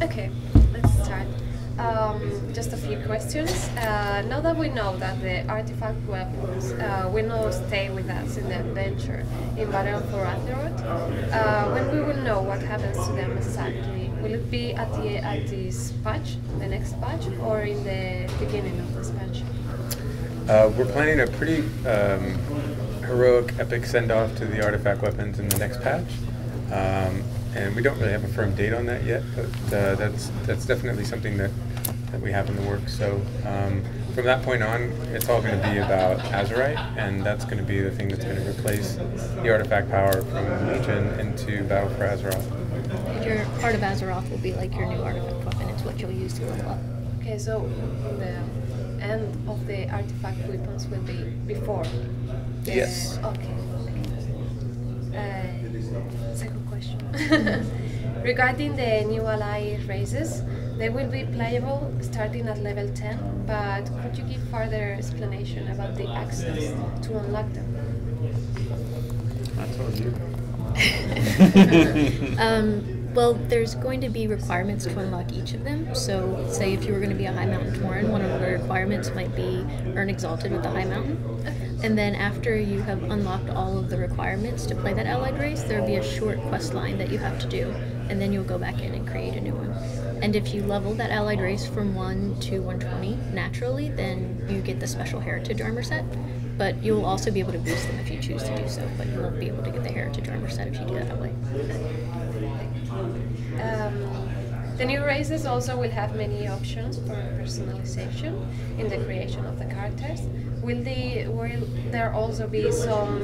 Okay, let's start. Just a few questions. Now that we know that the artifact weapons will not stay with us in the adventure in Battle for Azeroth, when we will know what happens to them exactly, will it be at this patch, the next patch, or in the beginning of this patch? We're planning a pretty heroic, epic send-off to the artifact weapons in the next patch. And we don't really have a firm date on that yet, but that's definitely something that we have in the works. So from that point on, it's all going to be about Azerite, and that's going to be the thing that's going to replace the artifact power from Legion into Battle for Azeroth. Your Heart of Azeroth will be like your new artifact weapon. It's what you'll use to level up. Okay, so the end of the artifact weapons will be before? Yes. Okay. Second question. Regarding the new ally races, they will be playable starting at level 10, but could you give further explanation about the access to unlock them? I told you. Well, there's going to be requirements to unlock each of them. So, say if you were going to be a High Mountain Tauren, one of the requirements might be Earn Exalted with the High Mountain. And then after you have unlocked all of the requirements to play that allied race, there will be a short quest line that you have to do, and then you'll go back in and create a new one. And if you level that allied race from 1 to 120 naturally, then you get the special heritage armor set. But you'll also be able to boost them if you choose to do so, but you won't be able to get the heritage armor set if you do that way. The new races also will have many options for personalization in the creation of the characters. Will there also be some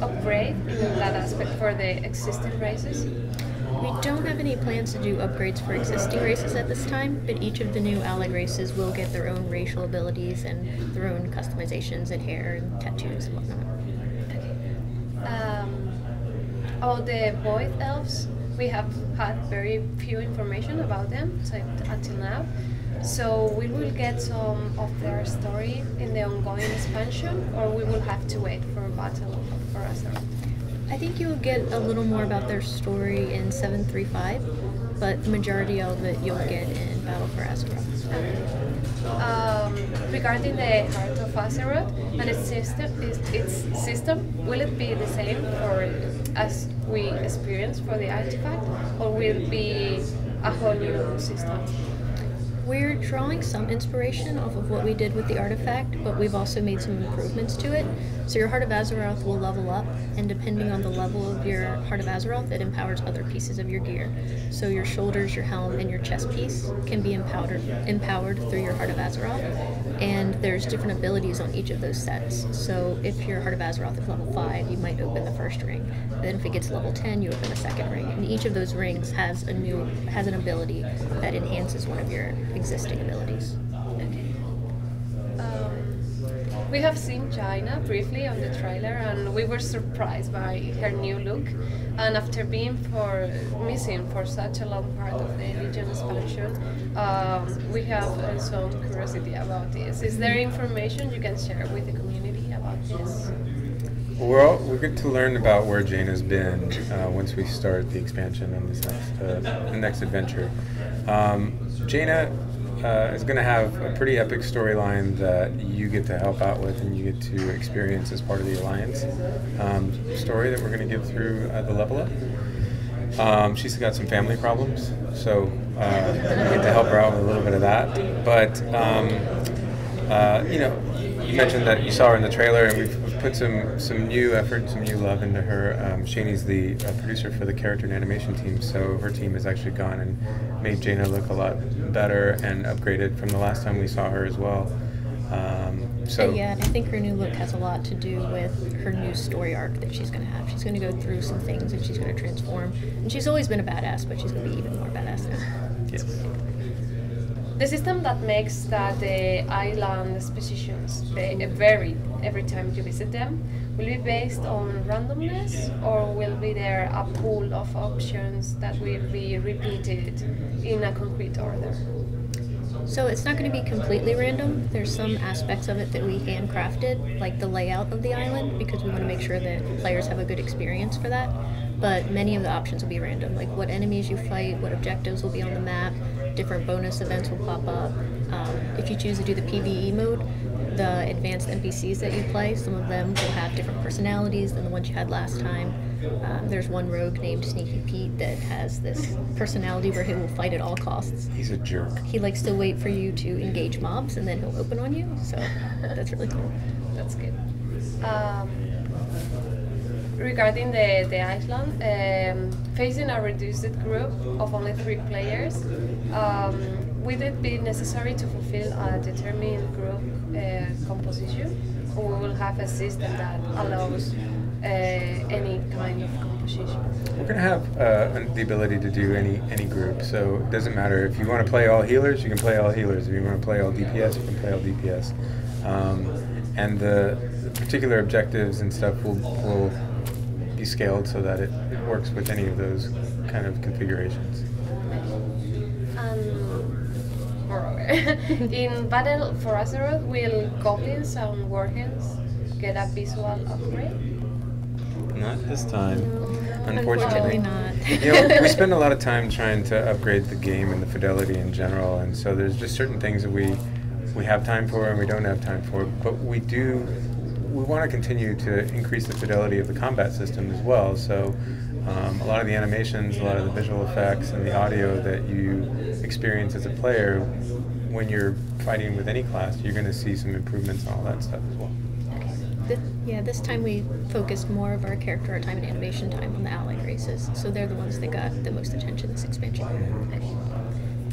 upgrade in that aspect for the existing races? We don't have any plans to do upgrades for existing races at this time, but each of the new allied races will get their own racial abilities and their own customizations and hair and tattoos and whatnot. Okay. About the Void Elves, we have had very few information about them until now. So we will get some of their story in the ongoing expansion, or we will have to wait for Battle for Azeroth? I think you'll get a little more about their story in 735, but the majority of it you'll get in Battle for Azeroth. Regarding the Heart of Azeroth and its system, will it be the same for as we experienced for the artifact, or will it be a whole new system? We're drawing some inspiration off of what we did with the artifact, but we've also made some improvements to it. So your Heart of Azeroth will level up, and depending on the level of your Heart of Azeroth, it empowers other pieces of your gear. So your shoulders, your helm, and your chest piece can be empowered through your Heart of Azeroth, and there's different abilities on each of those sets. So if your Heart of Azeroth is level 5, you might open the first ring. Then if it gets level 10, you open the second ring. And each of those rings has an ability that enhances one of your existing abilities. Okay. We have seen China briefly on the trailer, and we were surprised by her new look. And after being missing for such a long part of the Legion expansion, we have some curiosity about this. Is there information you can share with the community about this? Well, we're good to learn about where Jaina's been once we start the expansion on this next adventure. Jaina is going to have a pretty epic storyline that you get to help out with and you get to experience as part of the Alliance story that we're going to give through the level up. She's got some family problems, so we get to help her out with a little bit of that. But, you mentioned that you saw her in the trailer, and we've put some new effort, some new love into her. Shani's the producer for the character and animation team, so her team has actually gone and made Jaina look a lot better and upgraded from the last time we saw her as well. Yeah, and I think her new look has a lot to do with her new story arc that she's going to have. She's going to go through some things and she's going to transform. And she's always been a badass, but she's going to be even more badass now. Yes. The system that makes that the island expositions vary every time you visit them will be based on randomness, or will be there a pool of options that will be repeated in a concrete order? So it's not going to be completely random. There's some aspects of it that we handcrafted, like the layout of the island, because we want to make sure that players have a good experience for that. but many of the options will be random, like what enemies you fight, what objectives will be on the map, different bonus events will pop up. If you choose to do the PvE mode, the advanced NPCs that you play, some of them will have different personalities than the ones you had last time. There's one rogue named Sneaky Pete that has this personality where he will fight at all costs. He's a jerk. He likes to wait for you to engage mobs and then he'll open on you, so that's really cool. That's good. Regarding the island, facing a reduced group of only 3 players, would it be necessary to fulfill a determined group composition, or we will have a system that allows any kind of composition? We're going to have the ability to do any group, so it doesn't matter. If you want to play all healers, you can play all healers. If you want to play all DPS, you can play all DPS. And the particular objectives and stuff will be scaled so that it works with any of those kind of configurations. In Battle for Azeroth, will goblins and warheads get a visual upgrade? Not this time, Unfortunately not. You know, we spend a lot of time trying to upgrade the game and the fidelity in general, and so there's just certain things that we have time for and we don't have time for, but we want to continue to increase the fidelity of the combat system as well. So a lot of the animations, a lot of the visual effects, and the audio that you experience as a player when you're fighting with any class, you're going to see some improvements on all that stuff as well. This time we focused more of our character art time and animation time on the allied races, so they're the ones that got the most attention this expansion. Okay.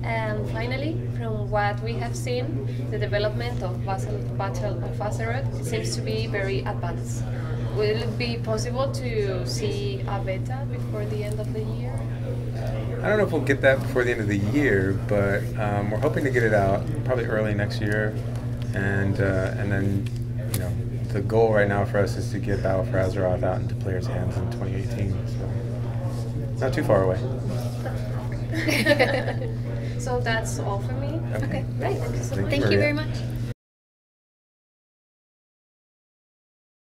And finally, from what we have seen, the development of Battle of Azeroth seems to be very advanced. Will it be possible to see a beta before the end of the year? I don't know if we'll get that before the end of the year, but we're hoping to get it out probably early next year, and then, you know, the goal right now for us is to get Battle for Azeroth out into players' hands in 2018. So not too far away. So that's all for me. Okay. Right. Thank you so much. Thank you very much.